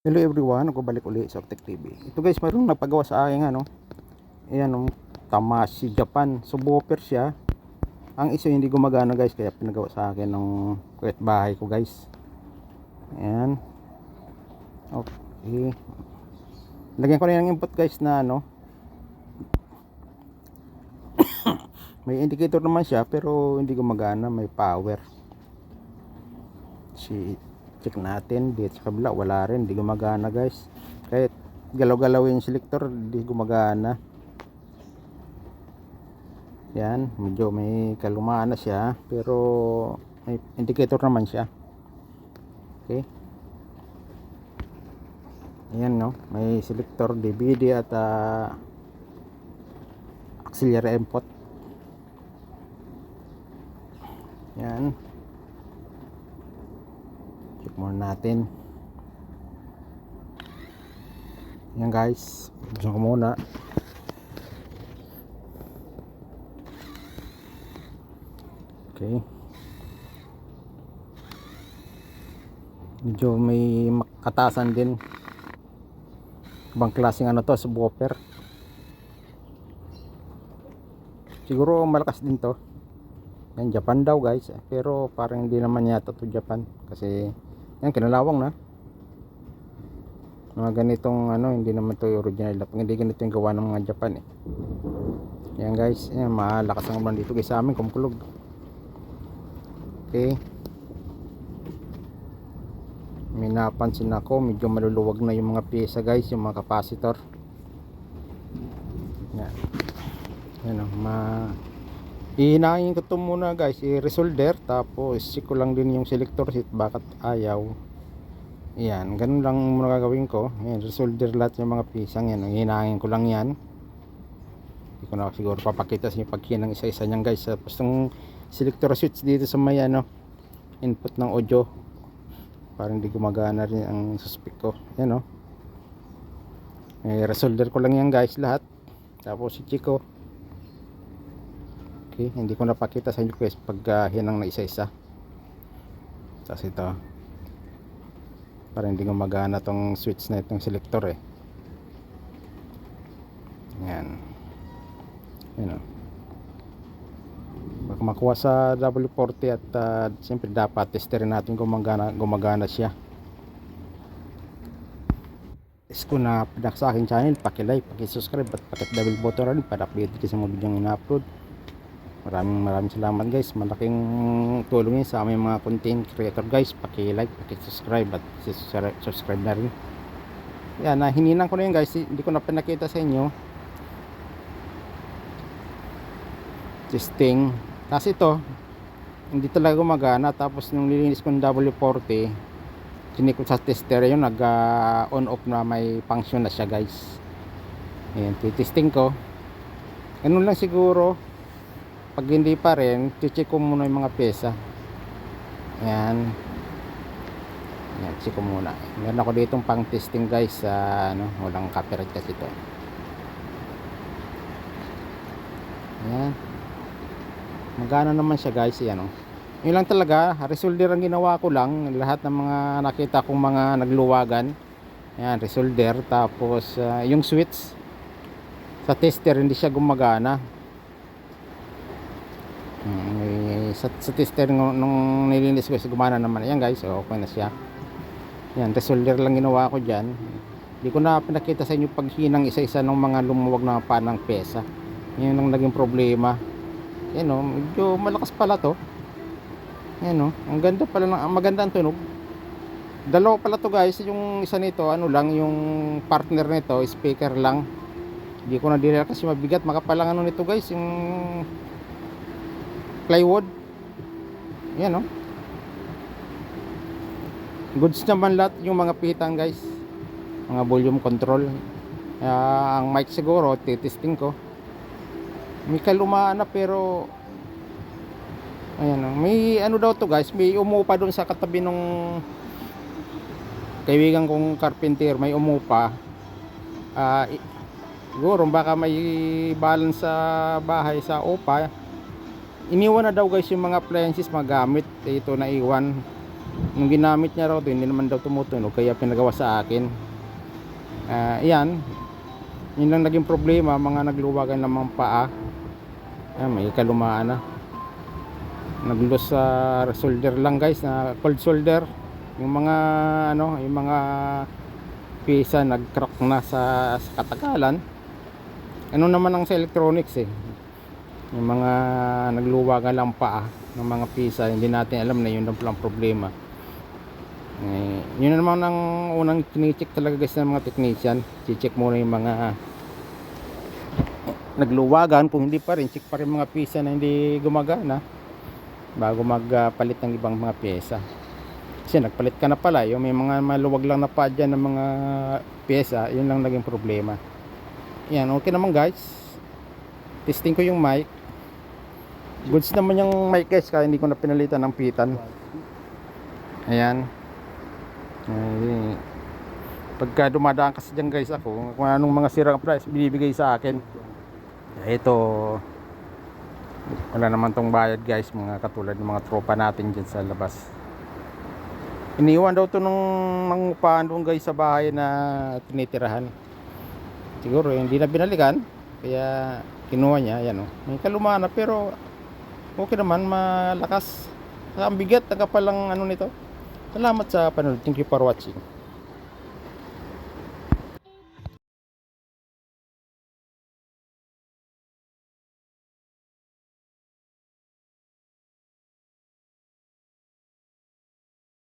Hello everyone, nagbabalik uli sa Octec TV. Ito guys, mayroong nagpagawa sa akin ayan Tamashii Japan. Subwoofer siya. Ang isa hindi gumagana guys, kaya pinagawa sa akin ng bahay ko guys. Ayan. Okay. Lagyan ko na ng input guys na may indicator naman siya pero hindi gumagana, may power. Check natin dito sa kabila, wala rin, hindi gumagana guys. Kahit galaw-galaw yung selector, hindi gumagana. Yan, medyo may kalumaan na siya pero may indicator naman siya. Okay. Ayan may selector, DVD at auxiliary input. Yan. Check muna natin. Yan guys, buksan ko muna. Okay. Medyo may makatasan din. Ibang klaseng to, subwoofer. Siguro malakas din to. Yan, Japan daw guys, pero parang hindi naman yata to Japan kasi yan, kinalawang na. Mga ganitong hindi naman to original. Hindi ganito yung gawa ng mga Japan Yan guys, yan, malakas ang ulan dito guys sa amin, kumukulog. Okay. May napansin ako, medyo maluluwag na yung mga pyesa guys, yung mga capacitor. Yan. Yan ihinahin ko ito muna guys, i-resolder, tapos check ko lang din yung selector sheet bakit ayaw. Yan, ganun lang muna gagawin ko. Yan, resolder lahat yung mga pisang yan, ihinahin ko lang yan. Hindi ko na siguro papakita sa inyo paghinang isa-isa nyan guys. Tapos yung selector switch dito sa may input ng audio, parang hindi gumagana rin ang suspect ko. Yan resolder ko lang yan guys lahat, tapos i-check ko. Okay, hindi ko napakita sa inyo guys pag hinang na isa-isa. Tapos ito, parang hindi gumagana tong switch na itong selector Yan. Yan baka makuha sa W40 at siyempre dapat testerin natin kung gumagana siya. Kung na pinak sa aking channel, paki-like, paki-subscribe at paki-double button rin para update kayo sa mga video na upload. Maraming salamat guys, malaking tulong yun sa aming mga content creator guys. Paki-like, paki-subscribe at subscribe na rin. Yan, hininang ko na yun guys, hindi ko na pinakita sa inyo. Testing, kasi ito hindi talaga gumagana. Tapos nung nilinis ko ng W40, chinik ko sa tester yun, nag on off na, may function na siya guys. Ayan, testing ko, ganun lang siguro. Pag hindi pa rin, check ko muna yung mga pyesa. Ayan. Ayan, check ko muna. Meron ako ditong pang testing guys, walang copyright kasi ito. Ayan. Magana naman siya guys, yun lang talaga, resolder ang ginawa ko lang. Lahat ng mga nakita kong mga nagluwagan, ayan, resolder. Tapos yung switch sa tester hindi siya gumagana. Sa tester nung nilinis ko, gumana naman. Ayan guys, okay na siya. Yan, resolder lang ginawa ko dyan. Hindi ko na pinakita sa inyo paghinang isa-isa ng mga lumuwag na panang pyesa. Yun ang naging problema. Yan medyo malakas pala to. Yan ang ganda pala, maganda ang tunog. Dalawa pala to guys. Yung isa nito, lang yung partner nito, speaker lang. Hindi ko na dinala kasi mabigat. Makapalang nito guys, yung plywood. Yan goods naman lahat yung mga pihitan guys, mga volume control. Ang mic siguro titesting ko, may kalumaan na pero ayan may daw to guys, may umupa doon sa katabi nung kaibigan kong carpenter, may umupa. Siguro baka may balance sa bahay sa upa. Iniwan na daw guys yung mga appliances, mga gamit ito na iwan. nung ginamit niya raw to, hindi naman daw tumutunog, kaya pinagawa sa akin. Yan, yun lang naging problema, mga nagluwagan ng mga paa. May kalumaan na, naglos sa solder lang guys, na cold solder. Yung mga ano, yung mga pisa nag-crack na sa katagalan. Ano naman ang sa electronics yung mga nagluwagan lang paa ng mga pisa, hindi natin alam na yun lang palang problema. Yun naman ang unang kinicheck talaga guys ng mga technician. Check muna yung mga nagluwagan, kung hindi pa rin, check pa rin mga pisa na hindi gumagana bago magpalit ng ibang mga pyesa. Kasi nagpalit ka na pala, yung may mga maluwag lang na pa dyan ng mga pyesa, yun lang naging problema. Yan, okay naman guys. Testing ko yung mic. Goods naman yung mic guys, kaya hindi ko na pinalitan ng pitan. Ayan. Pagka dumadaan kasi dyan guys ako, kung anong mga sirang price binibigay sa akin. Ito, wala naman tong bayad guys, mga katulad ng mga tropa natin dyan sa labas. Iniwan daw to nung nangupahan doon guys sa bahay na tinitirahan. Siguro hindi na binalikan, kaya kinuha niya. Yan may kalumaan na, pero okay naman, malakas. Ang bigat, tagapalang ano nito. Salamat sa panonood. Thank you for watching.